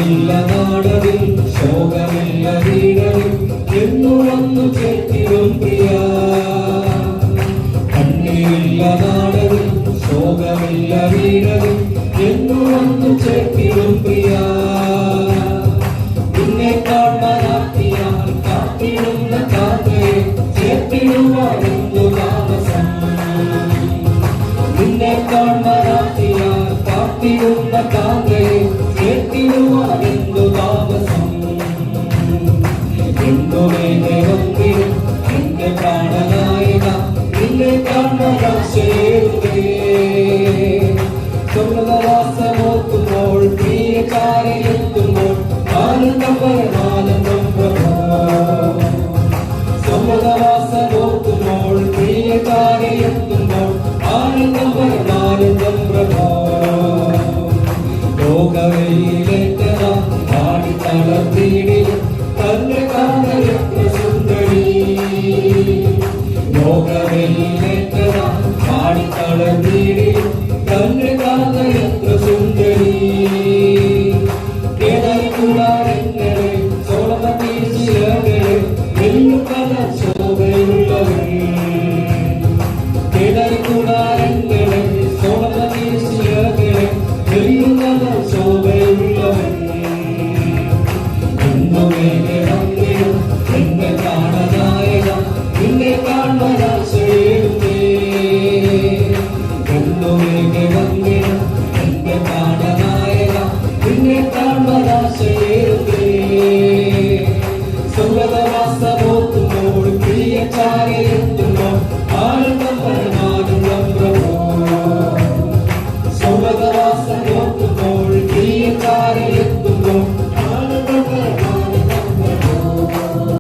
കണ്ണീരില്ല നാടതിൽ ശോകമില്ല വീടതിൽ എന്നു വന്നു ചേർത്തിടും പ്രിയ കണ്ണീരില്ല നാടതിൽ ശോകമില്ല വീടതിൽ എന്നു വന്നു ചേർത്തിടും പ്രിയ നിന്നെ കാണാനാക്കിയാൽ കാത്തിടുന്ന കാക്കയെ ചേർത്തിടുവാനെന്തു താമസം നിന്നെ കാണാനാക്കിയാൽ കാത്തിടുന്ന കാക്കയെ ചേർത്തിടുവാനെന്തു താമസം എന്തു വേദനത്തിലും എന്റെ പ്രാണനായക നിന്നെ കാണാശേരുതേ സ്വർഗവാസമോർക്കുമ്പോൾ പ്രിയകാരെ